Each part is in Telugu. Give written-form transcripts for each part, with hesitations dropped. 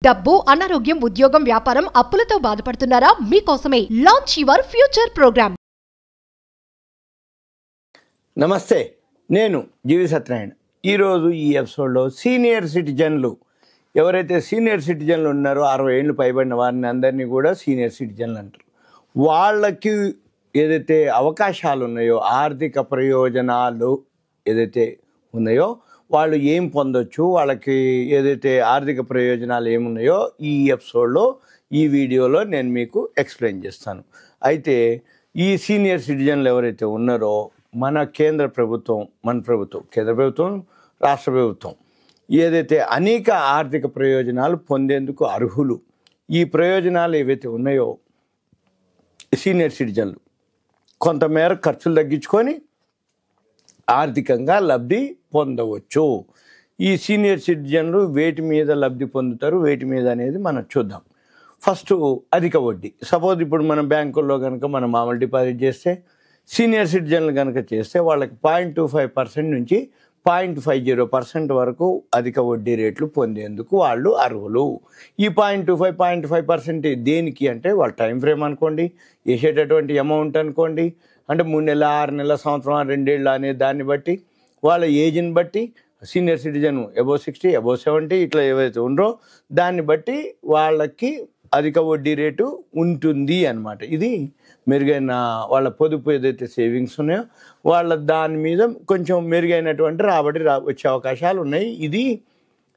డబ్బు, అనారోగ్యం, ఉద్యోగం, వ్యాపారం, అప్పులతో బాధపడుతున్నారా? మీకోసమే లాంచ్ యువర్ ఫ్యూచర్ ప్రోగ్రామ్. నమస్తే, నేను జీవి సత్యనారాయణ. ఈరోజు ఈ ఎపిసోడ్లో సీనియర్ సిటిజన్లు ఎవరైతే సీనియర్ సిటిజన్లు ఉన్నారో 60 ఏళ్ళు పైబడిన వారిని అందరినీ కూడా సీనియర్ సిటిజన్లు అంటారు. వాళ్ళకి ఏదైతే అవకాశాలు ఉన్నాయో, ఆర్థిక ప్రయోజనాలు ఏదైతే ఉన్నాయో వాళ్ళు ఏం పొందొచ్చు, వాళ్ళకి ఏదైతే ఆర్థిక ప్రయోజనాలు ఏమున్నాయో ఈ ఎపిసోడ్లో ఈ వీడియోలో నేను మీకు ఎక్స్ప్లెయిన్ చేస్తాను. అయితే ఈ సీనియర్ సిటిజన్లు ఎవరైతే ఉన్నారో మన కేంద్ర ప్రభుత్వం, కేంద్ర ప్రభుత్వం, రాష్ట్ర ప్రభుత్వం ఏదైతే అనేక ఆర్థిక ప్రయోజనాలు పొందేందుకు అర్హులు. ఈ ప్రయోజనాలు ఏవైతే ఉన్నాయో సీనియర్ సిటిజన్లు కొంతమేర ఖర్చులు తగ్గించుకొని ఆర్థికంగా లబ్ధి పొందవచ్చు. ఈ సీనియర్ సిటిజన్లు వేటి మీద లబ్ధి పొందుతారు, వేటి మీద అనేది మనం చూద్దాం. ఫస్ట్ అధిక వడ్డీ. సపోజ్ ఇప్పుడు మనం బ్యాంకుల్లో కనుక మనం మామూలు డిపాజిట్ చేస్తే, సీనియర్ సిటిజన్లు కనుక చేస్తే వాళ్ళకి 0.25% నుంచి 0.50% వరకు అధిక వడ్డీ రేట్లు పొందేందుకు వాళ్ళు అర్హులు. ఈ 0.25% దేనికి అంటే వాళ్ళ టైం ఫ్రేమ్ అనుకోండి, వేసేటటువంటి అమౌంట్ అనుకోండి, అంటే 3 నెలల, 6 నెలల, సంవత్సరం, 2 ఏళ్ళు అనే దాన్ని బట్టి, వాళ్ళ ఏజ్ని బట్టి, సీనియర్ సిటిజన్ అబోవ్ 60, అబోవ్ 70 ఇట్లా ఏవైతే ఉండరో దాన్ని బట్టి వాళ్ళకి అధిక వడ్డీ రేటు ఉంటుంది అన్నమాట. ఇది మెరుగైన వాళ్ళ పొదుపు ఏదైతే సేవింగ్స్ ఉన్నాయో వాళ్ళ దాని మీద కొంచెం మెరుగైనటువంటి రాబడి వచ్చే అవకాశాలు ఉన్నాయి. ఇది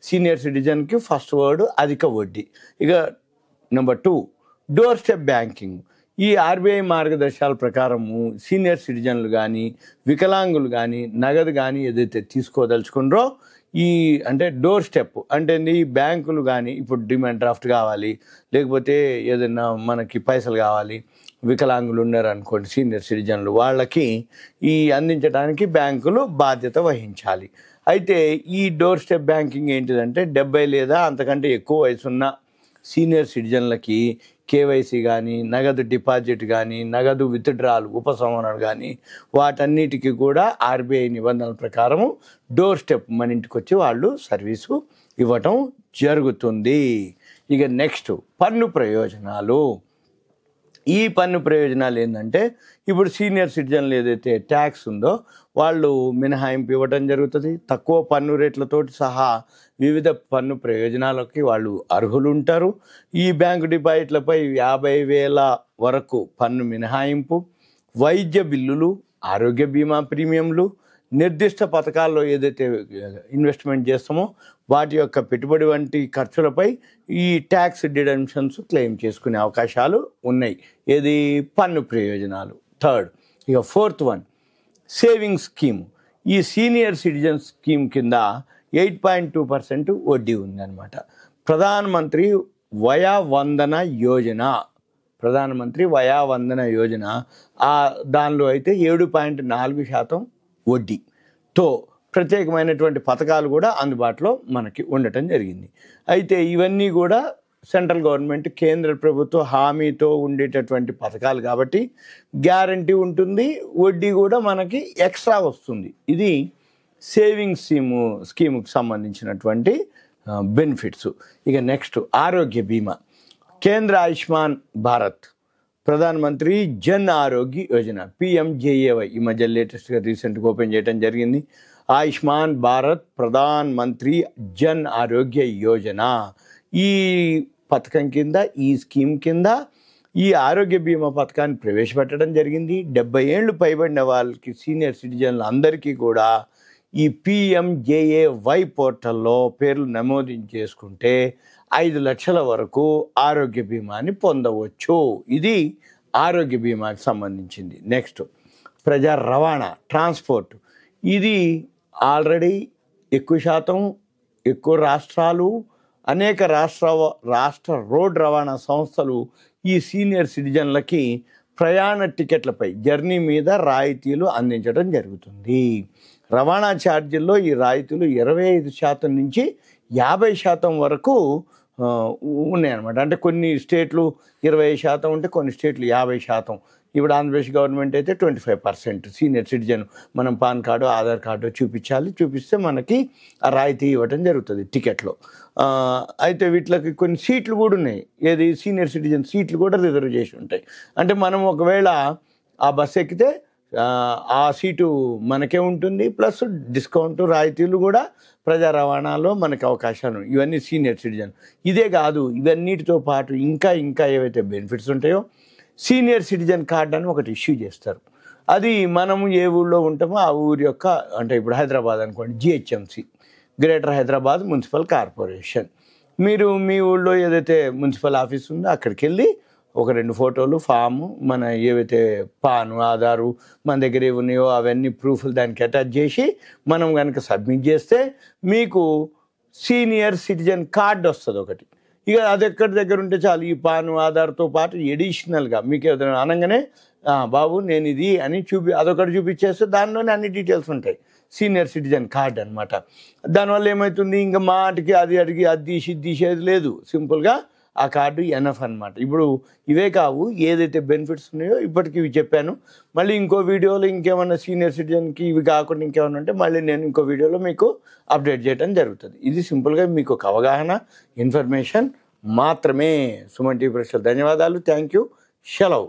సీనియర్ సిటిజన్కి ఫస్ట్ వర్డ్ అధిక వడ్డీ. ఇక నెంబర్ 2 డోర్ స్టెప్ బ్యాంకింగ్. ఈ ఆర్బీఐ మార్గదర్శకాల ప్రకారము సీనియర్ సిటిజన్లు కానీ, వికలాంగులు కానీ నగదు కానీ ఏదైతే తీసుకోదలుచుకున్నారో ఈ అంటే డోర్ స్టెప్ అంటే ఈ బ్యాంకులు కానీ ఇప్పుడు డిమాండ్ డ్రాఫ్ట్ కావాలి, లేకపోతే ఏదైనా మనకి పైసలు కావాలి, వికలాంగులు ఉన్నారనుకోండి సీనియర్ సిటిజన్లు, వాళ్ళకి ఈ అందించడానికి బ్యాంకులు బాధ్యత వహించాలి. అయితే ఈ డోర్ స్టెప్ బ్యాంకింగ్ ఏంటిదంటే 70 లేదా అంతకంటే ఎక్కువ వయసున్న సీనియర్ సిటిజన్లకి కేవైసీ కానీ, నగదు డిపాజిట్ కానీ, నగదు విత్డ్రాలు, ఉపసంహరణలు కానీ వాటన్నిటికీ కూడా ఆర్బీఐ నిబంధనల ప్రకారము డోర్ స్టెప్ మన ఇంటికి వచ్చి వాళ్ళు సర్వీసు ఇవ్వటం జరుగుతుంది. ఇక నెక్స్ట్ పన్ను ప్రయోజనాలు. ఈ పన్ను ప్రయోజనాలు ఏంటంటే ఇప్పుడు సీనియర్ సిటిజన్లు ఏదైతే ట్యాక్స్ ఉందో వాళ్ళు మినహాయింపు ఇవ్వడం జరుగుతుంది. తక్కువ పన్ను రేట్లతోటి సహా వివిధ పన్ను ప్రయోజనాలకి వాళ్ళు అర్హులు ఉంటారు. ఈ బ్యాంకు డిపాజిట్లపై 50,000 వరకు పన్ను మినహాయింపు, వైద్య బిల్లులు, ఆరోగ్య బీమా ప్రీమియంలు, నిర్దిష్ట పథకాల్లో ఏదైతే ఇన్వెస్ట్మెంట్ చేస్తామో వాటి యొక్క పెట్టుబడి వంటి ఖర్చులపై ఈ ట్యాక్స్ డిడక్షన్స్ క్లెయిమ్ చేసుకునే అవకాశాలు ఉన్నాయి. ఏది పన్ను ప్రయోజనాలు. థర్డ్ ఇక 4th వన్ సేవింగ్స్ స్కీమ్. ఈ సీనియర్ సిటిజన్ స్కీమ్ కింద 8.2% వడ్డీ ఉందన్నమాట. ప్రధానమంత్రి వయా వందన యోజన దానిలో అయితే 7.4% వడ్డీతో ప్రత్యేకమైనటువంటి పథకాలు కూడా అందుబాటులో మనకి ఉండటం జరిగింది. అయితే ఇవన్నీ కూడా సెంట్రల్ గవర్నమెంట్, కేంద్ర ప్రభుత్వ హామీతో ఉండేటటువంటి పథకాలు కాబట్టి గ్యారంటీ ఉంటుంది, వడ్డీ కూడా మనకి ఎక్స్ట్రా వస్తుంది. ఇది సేవింగ్స్ స్కీముకి సంబంధించినటువంటి బెనిఫిట్స్. ఇక నెక్స్ట్ ఆరోగ్య బీమా. కేంద్ర ఆయుష్మాన్ భారత్, ప్రధానమంత్రి జన్ ఆరోగ్య యోజన PMJAY ఈ మధ్య లేటెస్ట్గా రీసెంట్గా ఓపెన్ చేయడం జరిగింది. ఆయుష్మాన్ భారత్ ప్రధాన్ మంత్రి జన్ ఆరోగ్య యోజన, ఈ పథకం కింద, ఈ స్కీమ్ కింద ఈ ఆరోగ్య బీమా పథకాన్ని ప్రవేశపెట్టడం జరిగింది. 70 ఏళ్ళు పైబడిన వాళ్ళకి సీనియర్ సిటిజన్లు అందరికీ కూడా ఈ PMJAY పోర్టల్లో పేర్లు నమోదించేసుకుంటే 5 లక్షల వరకు ఆరోగ్య బీమాని పొందవచ్చు. ఇది ఆరోగ్య బీమాకి సంబంధించింది. నెక్స్ట్ ప్రజా రవాణా, ట్రాన్స్పోర్ట్. ఇది ఆల్రెడీ ఎక్కువ రాష్ట్రాలు, అనేక రాష్ట్ర రోడ్ రవాణా సంస్థలు ఈ సీనియర్ సిటిజన్లకి ప్రయాణ టికెట్లపై జర్నీ మీద రాయితీలు అందించడం జరుగుతుంది. రవాణా ఛార్జీల్లో ఈ రాయితీలు 25% నుంచి 50% వరకు ఉన్నాయన్నమాట. అంటే కొన్ని స్టేట్లు 20% ఉంటే కొన్ని స్టేట్లు 50%. ఇప్పుడు ఆంధ్రప్రదేశ్ గవర్నమెంట్ అయితే 25% సీనియర్ సిటిజన్ మనం పాన్ కార్డు ఆధార్ కార్డు చూపిస్తే మనకి ఆ రాయితీ ఇవ్వటం జరుగుతుంది టికెట్లో. అయితే వీటికి కొన్ని సీట్లు కూడా ఉన్నాయి. ఏది సీనియర్ సిటిజన్ సీట్లు కూడా రిజర్వ్ చేసి ఉంటాయి. అంటే మనం ఒకవేళ ఆ బస్సు ఎక్కితే ఆ సీటు మనకే ఉంటుంది, ప్లస్ డిస్కౌంట్ రాయితీలు కూడా ప్రజా రవాణాలో మనకు అవకాశాలు. ఇవన్నీ సీనియర్ సిటిజన్. ఇదే కాదు, ఇవన్నిటితో పాటు ఇంకా ఏవైతే బెనిఫిట్స్ ఉంటాయో సీనియర్ సిటిజన్ కార్డ్ అని ఒకటి ఇష్యూ చేస్తారు. అది మనము ఏ ఊళ్ళో ఉంటామో ఆ ఊరి యొక్క, అంటే ఇప్పుడు హైదరాబాద్ అనుకోండి, GHMC greater Hyderabad municipal corporation. మీరు మీ ఊళ్ళో ఏదైతే మున్సిపల్ ఆఫీస్ ఉందో అక్కడికి వెళ్ళి ఒక 2 ఫోటోలు, ఫాము, మన ఏవైతే పాను ఆధారు మన దగ్గర ఉన్నాయో అవన్నీ ప్రూఫ్లు దానికి అటాచ్ చేసి మనం కనుక సబ్మిట్ చేస్తే మీకు సీనియర్ సిటిజన్ కార్డ్ వస్తుంది ఒకటి. ఇక అది ఎక్కడి దగ్గర ఉంటే చాలు, ఈ పాను ఆధార్తో పాటు ఎడిషనల్గా మీకు ఏదైనా అనగానే బాబు నేను ఇది అని అదొకటి చూపించేస్తే దానిలోనే అన్ని డీటెయిల్స్ ఉంటాయి. సీనియర్ సిటిజన్ కార్డ్ అనమాట. దానివల్ల ఏమవుతుంది, ఇంకా మాటికి అది అడిగి అది తీసేది లేదు. సింపుల్గా ఆ కార్డు ఎనఫ్ అనమాట. ఇప్పుడు ఇవే కావు, ఏదైతే బెనిఫిట్స్ ఉన్నాయో ఇప్పటికి ఇవి చెప్పాను. మళ్ళీ ఇంకో వీడియోలో ఇంకేమన్నా సీనియర్ సిటిజన్కి ఇవి కాకుండా ఇంకేమన్నా ఉంటే మళ్ళీ నేను ఇంకో వీడియోలో మీకు అప్డేట్ చేయడం జరుగుతుంది. ఇది సింపుల్గా మీకు ఒక అవగాహన, ఇన్ఫర్మేషన్ మాత్రమే. సుమన్ టీవీ ప్రేక్షకులకు ధన్యవాదాలు. Thank you. సెలవు.